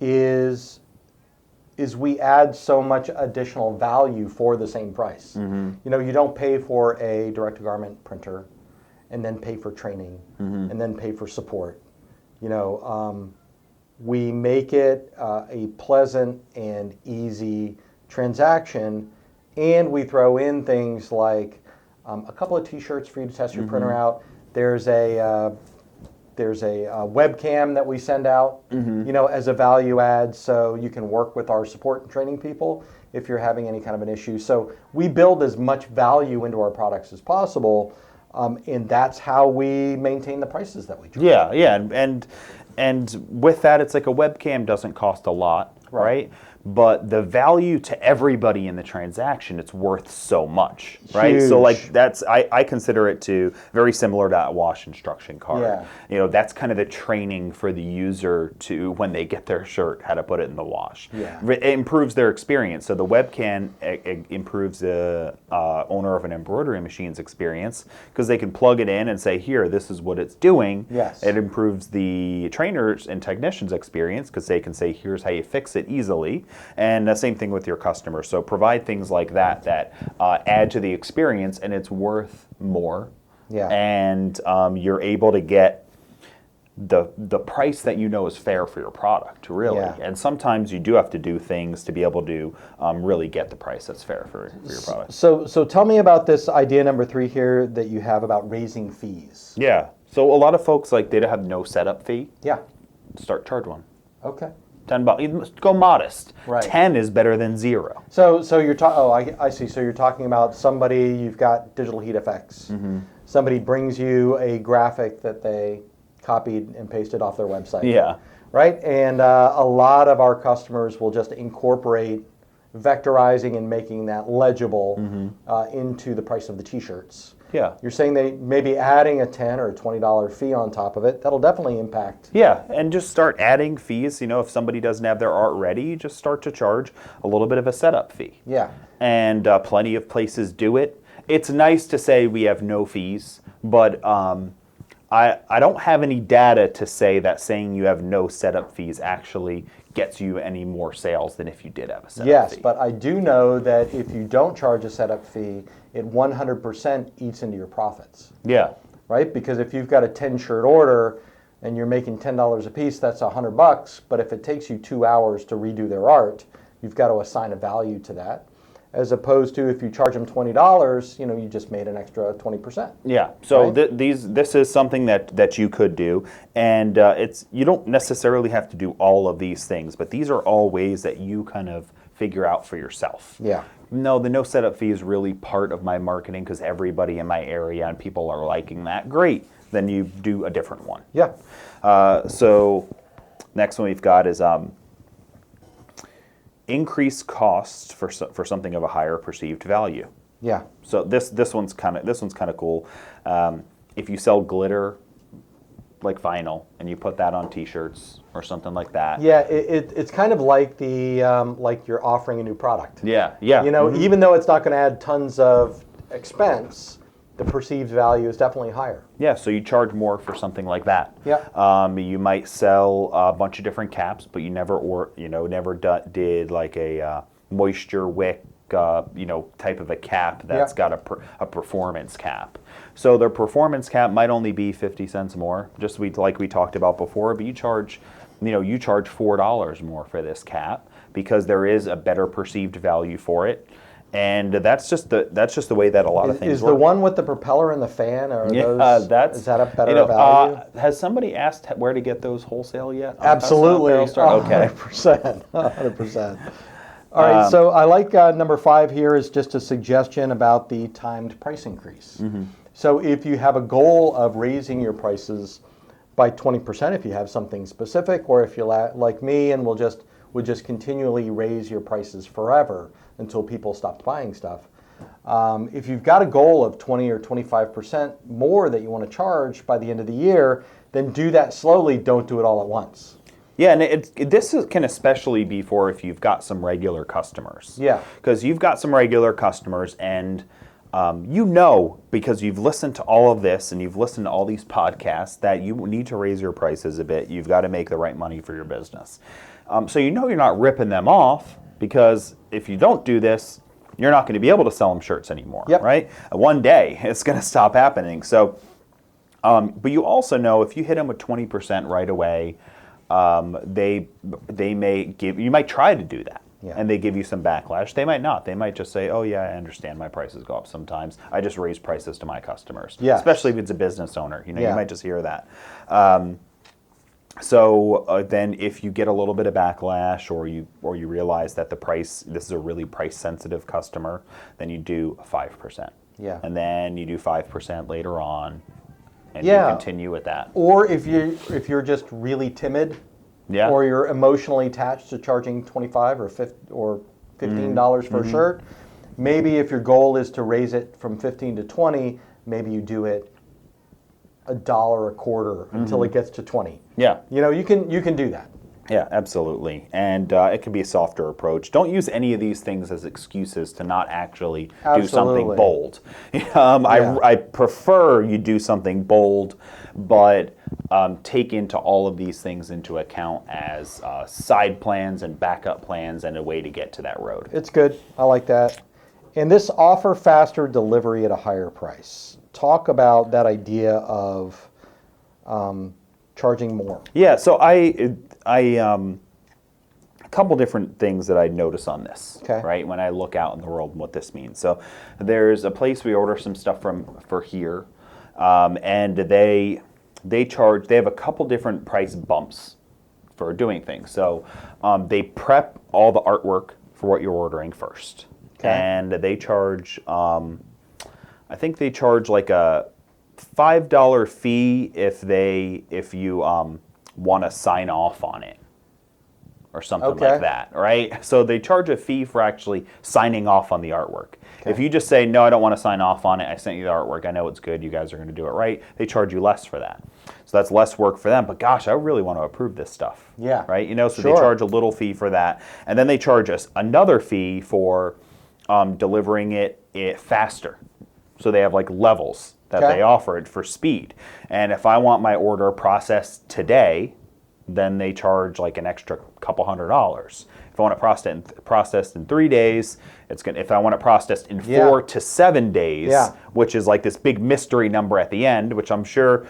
Is we add so much additional value for the same price. You know, you don't pay for a direct-to-garment printer and then pay for training and then pay for support. You know, we make it a pleasant and easy transaction, and we throw in things like a couple of T-shirts for you to test your printer out. There's a webcam that we send out, you know, as a value add, so you can work with our support and training people if you're having any kind of an issue. So we build as much value into our products as possible, and that's how we maintain the prices that we charge. And with that, it's like a webcam doesn't cost a lot, right? But the value to everybody in the transaction, it's worth so much, right? Huge. So like I consider it to very similar to that wash instruction card. You know, that's kind of the training for the user to, when they get their shirt, how to put it in the wash. It improves their experience. So the webcam improves the owner of an embroidery machine's experience, because they can plug it in and say, here, this is what it's doing. It improves the trainers and technicians' experience, because they can say, here's how you fix it easily. And the same thing with your customers. So provide things like that add to the experience, and it's worth more. And you're able to get the price that you know is fair for your product, really. And sometimes you do have to do things to be able to really get the price that's fair for your product. So tell me about this idea number 3 here that you have about raising fees. So a lot of folks, like, they have no setup fee. Charge one. $10. Go modest. 10 is better than 0. So you're I see. So you're talking about somebody, you've got digital heat effects. Somebody brings you a graphic that they copied and pasted off their website. Right? And a lot of our customers will just incorporate vectorizing and making that legible into the price of the T-shirts. You're saying they maybe adding a $10 or a $20 fee on top of it. That'll definitely impact. And just start adding fees. You know, if somebody doesn't have their art ready, just start to charge a little bit of a setup fee. And plenty of places do it. It's nice to say we have no fees, but I don't have any data to say that saying you have no setup fees actually gets you any more sales than if you did have a setup fee. But I do know that if you don't charge a setup fee, it 100% eats into your profits. Right? Because if you've got a 10-shirt order and you're making $10 a piece, that's $100. But if it takes you 2 hours to redo their art, you've got to assign a value to that. As opposed to if you charge them $20, you know, you just made an extra 20%. So this is something that you could do, and you don't necessarily have to do all of these things, but these are all ways that you kind of figure out for yourself. No, the no setup fee is really part of my marketing, because everybody in my area and people are liking that. Great, then you do a different one. So next one we've got is increase costs for something of a higher perceived value. So this one's kind of cool. If you sell glitter, like vinyl, and you put that on T-shirts or something like that. It's kind of like like you're offering a new product. You know, even though it's not going to add tons of expense, the perceived value is definitely higher. So you charge more for something like that. You might sell a bunch of different caps, but you never did like a moisture wick, type of a cap that's got a performance cap. So their performance cap might only be 50 cents more, just like we talked about before, but you charge $4 more for this cap because there is a better perceived value for it. And that's just the way that a lot of things Is work. the one with the propeller and the fan, or are Yeah, those, is that a better value? Has somebody asked where to get those wholesale yet? Absolutely, Apparel Store? Okay. 100%, 100%. All right, so I like number 5 here is just a suggestion about the timed price increase. So if you have a goal of raising your prices by 20%, if you have something specific, or if you're like me and would just continually raise your prices forever until people stopped buying stuff. If you've got a goal of 20 or 25% more that you want to charge by the end of the year, then do that slowly. Don't do it all at once. Yeah, and this can especially be for if you've got some regular customers. Yeah. Because you've got some regular customers, and you know, because you've listened to all of this and you've listened to all these podcasts, that you need to raise your prices a bit. You've got to make the right money for your business. So you know you're not ripping them off, because if you don't do this, you're not going to be able to sell them shirts anymore, right? One day, it's going to stop happening. So, but you also know if you hit them with 20% right away, they may give, you might try to do that, and they give you some backlash. They might not. They might just say, oh yeah, I understand my prices go up sometimes. I just raise prices to my customers, especially if it's a business owner. You know, you might just hear that. So then if you get a little bit of backlash, or you realize that this is a really price sensitive customer, then you do 5%. And then you do 5% later on, and you continue with that. Or if you're just really timid, or you're emotionally attached to charging $25 or $15 for a shirt, maybe if your goal is to raise it from 15 to 20, maybe you do it $1 a quarter until it gets to 20. You know, you can do that. Yeah, absolutely. And it can be a softer approach. Don't use any of these things as excuses to not actually do something bold. I prefer you do something bold, but take into all of these things into account as side plans and backup plans and a way to get to that road. It's good. I like that. And this offer faster delivery at a higher price. Talk about that idea of charging more. Yeah, so I a couple different things that I notice on this, right? When I look out in the world and what this means. So there's a place we order some stuff for here, and they have a couple different price bumps for doing things. So they prep all the artwork for what you're ordering first, and they charge. I think they charge like a $5 fee if you want to sign off on it, or something like that, right? So they charge a fee for actually signing off on the artwork. If you just say, no, I don't want to sign off on it, I sent you the artwork, I know it's good, you guys are going to do it right, they charge you less for that. So that's less work for them, but gosh, I really want to approve this stuff. Right? You know, so they charge a little fee for that, and then they charge us another fee for delivering it faster. So they have like levels that they offer it for speed. And if I want my order processed today, then they charge like an extra couple $100. If I want it processed in 3 days, it's gonna. If I want it processed in 4 to 7 days, which is like this big mystery number at the end, which I'm sure,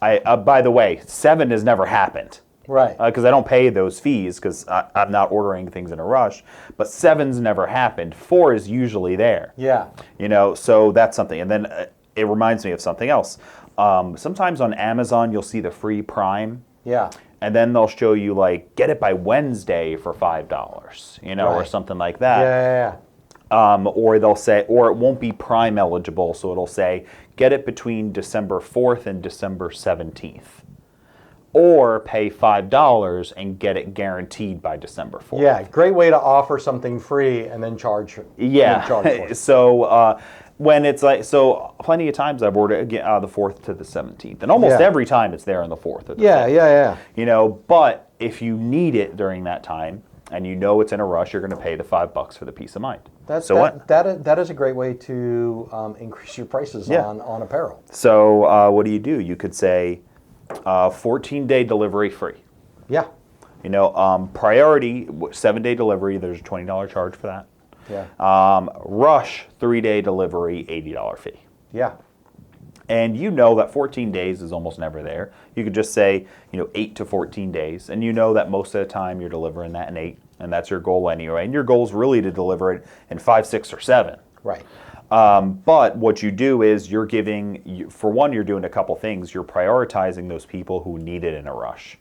by the way, 7 has never happened. Because I don't pay those fees because I'm not ordering things in a rush. But 7's never happened. 4 is usually there. You know, so that's something. And then it reminds me of something else. Sometimes on Amazon you'll see the free Prime. And then they'll show you like, get it by Wednesday for $5, you know, or something like that. Or they'll say, or it won't be Prime eligible, so it'll say, get it between December 4th and December 17th. Or pay $5 and get it guaranteed by December 4th. Great way to offer something free and then charge. For it. So when it's like, so plenty of times I've ordered the 4th to the 17th, and almost every time it's there on the 4th. Or the 5th. You know, but if you need it during that time and you know it's in a rush, you're going to pay the $5 for the peace of mind. That is a great way to increase your prices on apparel. So what do? You could say 14-day delivery free. You know, priority 7-day delivery. There's a $20 charge for that. Rush 3-day delivery, $80 fee. And you know that 14 days is almost never there. You could just say, you know, 8 to 14 days, and you know that most of the time you're delivering that in 8, and that's your goal anyway. And your goal is really to deliver it in 5, 6, or 7. Right. But what you do is you're giving, for one, you're doing a couple things. You're prioritizing those people who need it in a rush.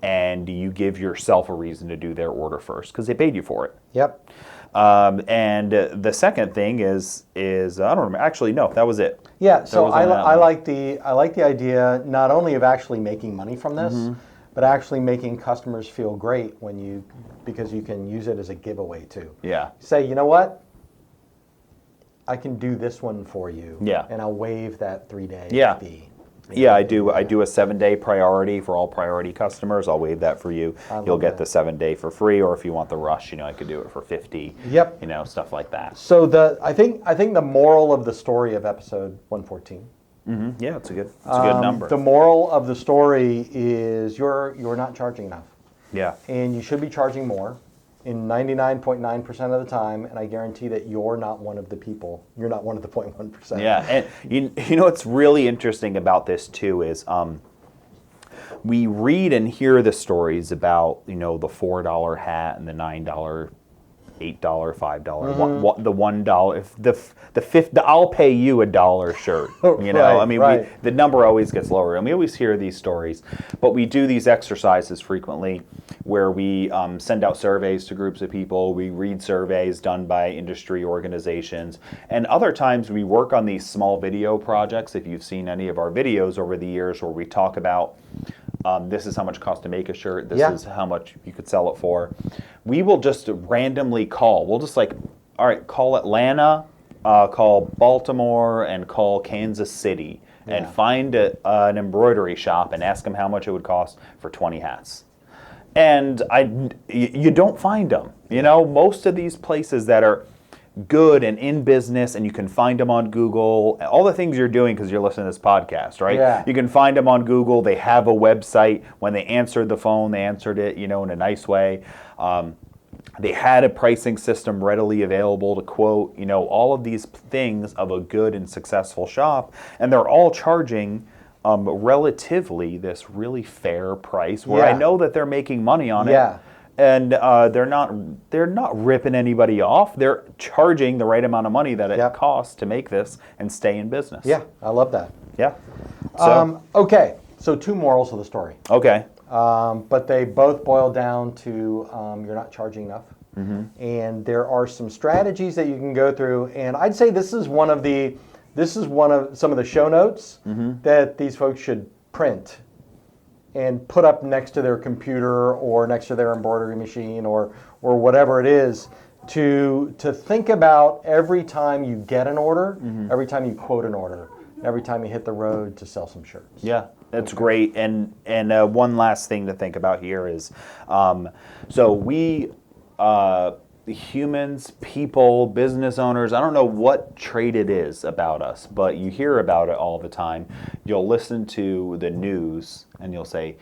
And you give yourself a reason to do their order first because they paid you for it. Yep. And the second thing is I don't remember. Actually, no, that was it. Yeah. So I like the idea not only of actually making money from this, but actually making customers feel great because you can use it as a giveaway too. Yeah. Say, you know what? I can do this one for you. Yeah. And I'll waive that 3-day fee. Yeah, I do a 7-day priority for all priority customers. I'll waive that for you. You'll get the 7-day for free, or if you want the rush, I could do it for 50. Yep. Stuff like that. So I think the moral of the story of episode 114. Yeah, it's a good number. The moral of the story is you're not charging enough. Yeah. And you should be charging more in 99.9% of the time, and I guarantee that you're not one of the people. You're not one of the 0.1%. Yeah, and you know what's really interesting about this too is we read and hear the stories about the $4 hat and the $9, $8, $5, the $1, the I'll pay you $1 shirt. Right. The number always gets lower, and we always hear these stories. But we do these exercises frequently, where we send out surveys to groups of people. We read surveys done by industry organizations, and other times we work on these small video projects. If you've seen any of our videos over the years, where we talk about this is how much it costs to make a shirt. This is how much you could sell it for. We will just randomly call. We'll just all right, call Atlanta, call Baltimore, and call Kansas City, and find an embroidery shop and ask them how much it would cost for 20 hats. And you don't find them. Most of these places that are good and in business, and you can find them on Google, all the things you're doing because you're listening to this podcast, right? Yeah. You can find them on Google. They have a website. When they answered the phone, they answered it, in a nice way. They had a pricing system readily available to quote, all of these things of a good and successful shop, and they're all charging relatively this really fair price where I know that they're making money on it. And they're not ripping anybody off. They're charging the right amount of money that it costs to make this and stay in business. Yeah, I love that. Yeah. So, okay, so 2 morals of the story. Okay. But they both boil down to you're not charging enough. And there are some strategies that you can go through. And I'd say this is one of some of the show notes that these folks should print and put up next to their computer or next to their embroidery machine or whatever it is to think about every time you get an order, every time you quote an order, every time you hit the road to sell some shirts. Yeah, that's great. And one last thing to think about here is, so we humans, people, business owners, I don't know what trait it is about us, but you hear about it all the time. You'll listen to the news and you'll say,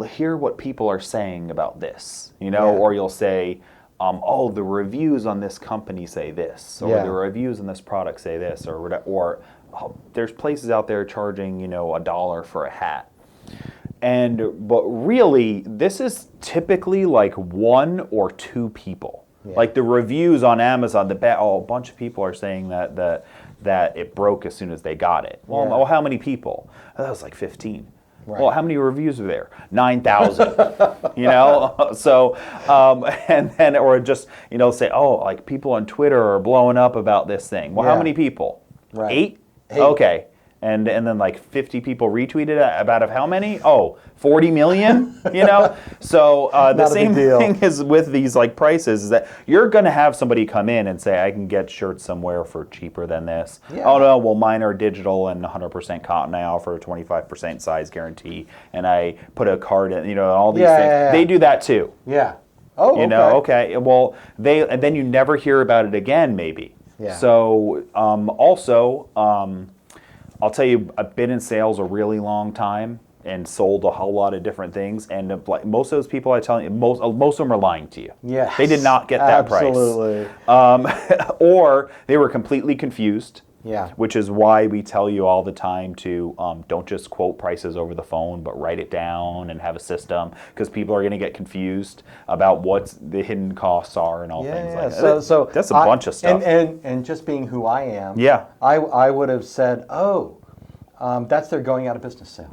hear what people are saying about this, or you'll say, the reviews on this company say this, or the reviews on this product say this, or there's places out there charging, $1 for a hat. But really, this is typically like 1 or 2 people. Yeah. Like the reviews on Amazon, a bunch of people are saying that it broke as soon as they got it. Well, how many people? That was like 15. Right. Well, how many reviews are there? 9,000. So and then or just say people on Twitter are blowing up about this thing. Well, how many people? Right. 8? Okay. And then 50 people retweeted it about how many? 40 million, So the same thing is with these prices is that you're going to have somebody come in and say, I can get shirts somewhere for cheaper than this. Yeah. Oh, no, well, mine are digital and 100% cotton. I offer a 25% size guarantee. And I put a card in, all these things. Yeah. They do that too. Yeah. Oh, okay. Okay. Well, and then you never hear about it again, maybe. Yeah. So I'll tell you, I've been in sales a really long time and sold a whole lot of different things. And most of those people, I tell you, most of them are lying to you. Yes, they did not get that absolutely. price. Or they were completely confused Yeah. Which is why we tell you all the time to don't just quote prices over the phone, but write it down and have a system, because people are going to get confused about what the hidden costs are and all things like that. So that's a bunch of stuff. And just being who I am, Yeah. I would have said, that's their going out of business sale.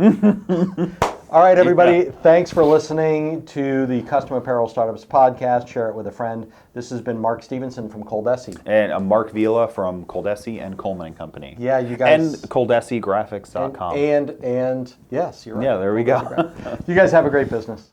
All right, everybody. Thanks for listening to the Custom Apparel Startups podcast. Share it with a friend. This has been Mark Stevenson from ColDesi. And Mark Vila from ColDesi and Coleman & Company. Yeah, you guys. And ColDesiGraphics.com. And yes, you're right. Yeah, there we go. You guys have a great business.